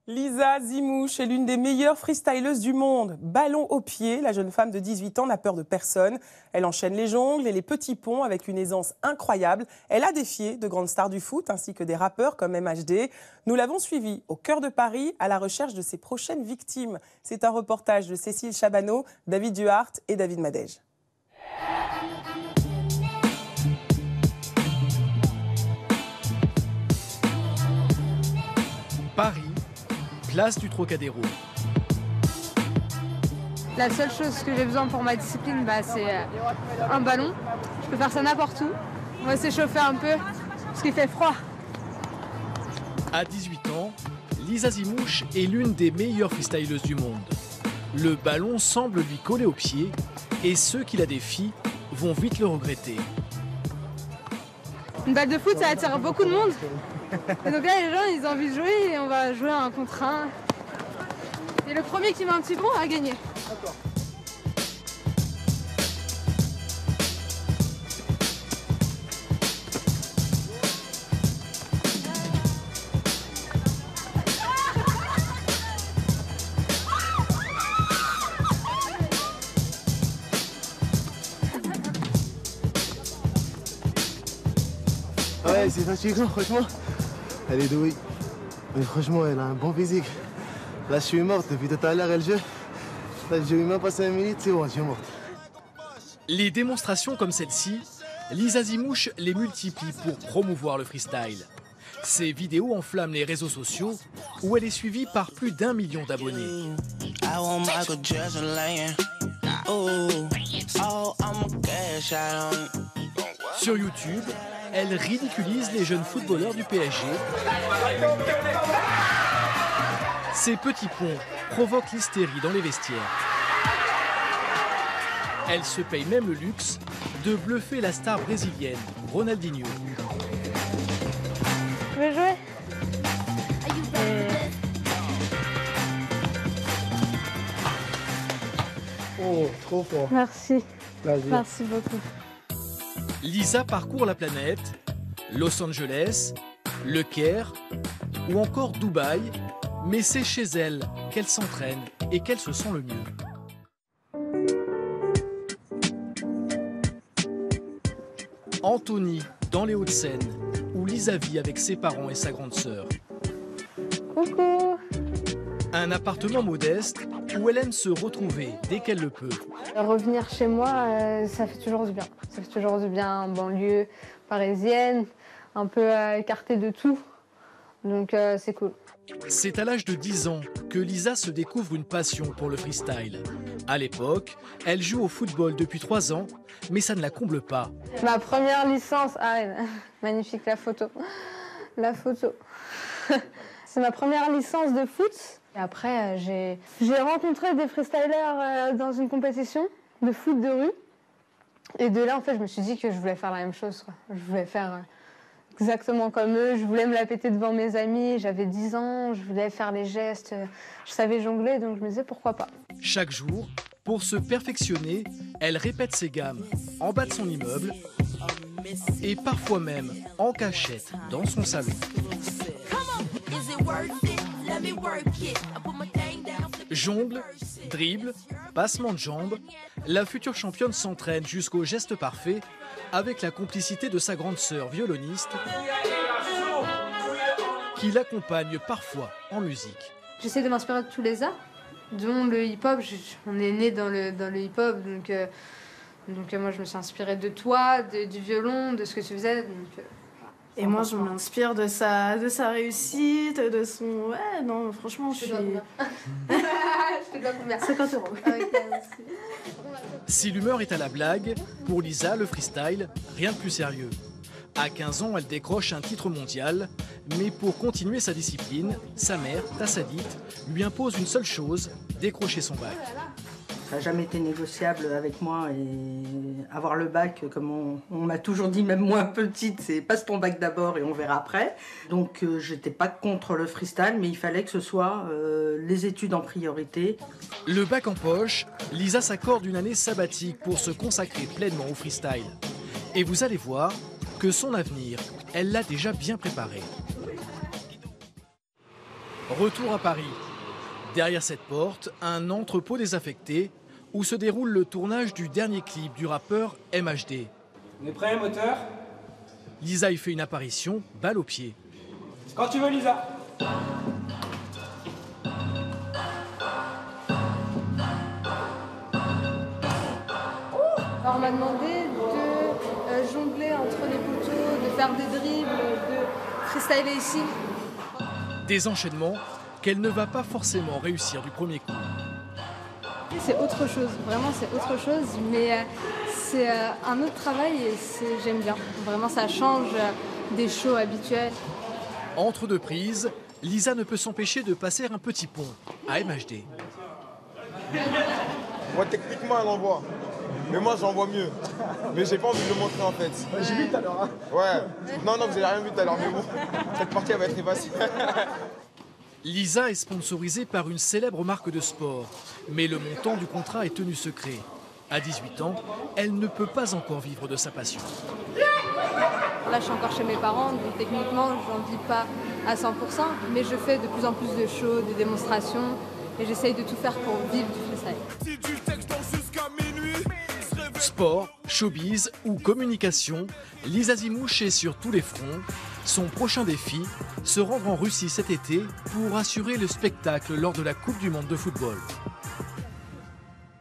Lisa Zimouche est l'une des meilleures freestyleuses du monde. Ballon au pied, la jeune femme de 18 ans n'a peur de personne. Elle enchaîne les jongles et les petits ponts avec une aisance incroyable. Elle a défié de grandes stars du foot ainsi que des rappeurs comme MHD. Nous l'avons suivie au cœur de Paris à la recherche de ses prochaines victimes. C'est un reportage de Cécile Chabanot, David Duhart et David Madège. Paris, place du Trocadéro. La seule chose que j'ai besoin pour ma discipline, c'est un ballon. Je peux faire ça n'importe où. On va s'échauffer un peu parce qu'il fait froid. À 18 ans, Lisa Zimouche est l'une des meilleures freestyleuses du monde. Le ballon semble lui coller aux pieds et ceux qui la défient vont vite le regretter. Une balle de foot, ça attire beaucoup de monde. Et donc là, les gens, ils ont envie de jouer et on va jouer un contre un. Et le premier qui met un petit bon a gagné. Ouais, c'est fatigant, franchement. Elle est douée. Mais franchement, elle a un bon physique. Là, je suis morte depuis tout à l'heure, elle joue. Là, j'ai eu même pas 5 minutes, c'est bon, je suis morte. Les démonstrations comme celle-ci, Lisa Zimouche les multiplie pour promouvoir le freestyle. Ses vidéos enflamment les réseaux sociaux où elle est suivie par plus d'1 million d'abonnés. Sur YouTube, elle ridiculise les jeunes footballeurs du PSG. Ces petits ponts provoquent l'hystérie dans les vestiaires. Elle se paye même le luxe de bluffer la star brésilienne, Ronaldinho. Tu veux jouer? Oh, trop fort. Merci. Vas-y. Merci beaucoup. Lisa parcourt la planète, Los Angeles, Le Caire ou encore Dubaï, mais c'est chez elle qu'elle s'entraîne et qu'elle se sent le mieux. Antony, dans les Hauts-de-Seine, où Lisa vit avec ses parents et sa grande sœur. Coucou. Un appartement modeste où elle aime se retrouver dès qu'elle le peut. Revenir chez moi, ça fait toujours du bien. Ça fait toujours du bien en banlieue parisienne, un peu écartée de tout. Donc c'est cool. C'est à l'âge de 10 ans que Lisa se découvre une passion pour le freestyle. À l'époque, elle joue au football depuis 3 ans, mais ça ne la comble pas. Ma première licence, magnifique la photo. La photo. C'est ma première licence de foot. Et après, j'ai rencontré des freestylers dans une compétition de foot de rue. Et de là, en fait, je me suis dit que je voulais faire la même chose, quoi. Je voulais faire exactement comme eux. Je voulais me la péter devant mes amis. J'avais 10 ans, je voulais faire les gestes. Je savais jongler, donc je me disais pourquoi pas. Chaque jour, pour se perfectionner, elle répète ses gammes en bas de son immeuble et parfois même en cachette dans son salon. Jongle, dribble, passement de jambes, la future championne s'entraîne jusqu'au geste parfait avec la complicité de sa grande sœur violoniste qui l'accompagne parfois en musique. J'essaie de m'inspirer de tous les arts, dont le hip-hop. On est né dans le hip-hop, donc moi je me suis inspirée de toi, du violon, de ce que tu faisais. Et moi, je m'inspire de sa réussite, de son... Ouais, non, franchement, je suis... Je te dois combien? 50 €. Si l'humeur est à la blague, pour Lisa, le freestyle, rien de plus sérieux. À 15 ans, elle décroche un titre mondial, mais pour continuer sa discipline, sa mère, Tassadite, lui impose une seule chose, décrocher son bac. Ça n'a jamais été négociable avec moi et avoir le bac, comme on m'a toujours dit, même moi petite, c'est passe ton bac d'abord et on verra après. Donc j'étais pas contre le freestyle, mais il fallait que ce soit les études en priorité. Le bac en poche, Lisa s'accorde une année sabbatique pour se consacrer pleinement au freestyle. Et vous allez voir que son avenir, elle l'a déjà bien préparé. Retour à Paris. Derrière cette porte, un entrepôt désaffecté où se déroule le tournage du dernier clip du rappeur MHD. On est prêt, moteur? Lisa y fait une apparition, balle au pied. Quand tu veux, Lisa. Alors, on m'a demandé de jongler entre les poteaux, de faire des dribbles, de freestyler ici. Des enchaînements qu'elle ne va pas forcément réussir du premier coup. C'est autre chose, vraiment c'est autre chose, mais c'est un autre travail et j'aime bien. Vraiment ça change des shows habituels. Entre deux prises, Lisa ne peut s'empêcher de passer un petit pont à MHD. Moi techniquement elle envoie, mais moi j'envoie mieux. Mais j'ai pas envie de le montrer en fait. J'ai vu tout à l'heure. Hein. Ouais, non vous avez rien vu tout à l'heure, mais bon, cette partie elle va être effacée. Lisa est sponsorisée par une célèbre marque de sport, mais le montant du contrat est tenu secret. À 18 ans, elle ne peut pas encore vivre de sa passion. Là je suis encore chez mes parents, donc techniquement j'en vis pas à 100%, mais je fais de plus en plus de shows, de démonstrations, et j'essaye de tout faire pour vivre du freestyle. Sport, showbiz ou communication, Lisa Zimouche est sur tous les fronts. Son prochain défi, se rendre en Russie cet été pour assurer le spectacle lors de la Coupe du monde de football.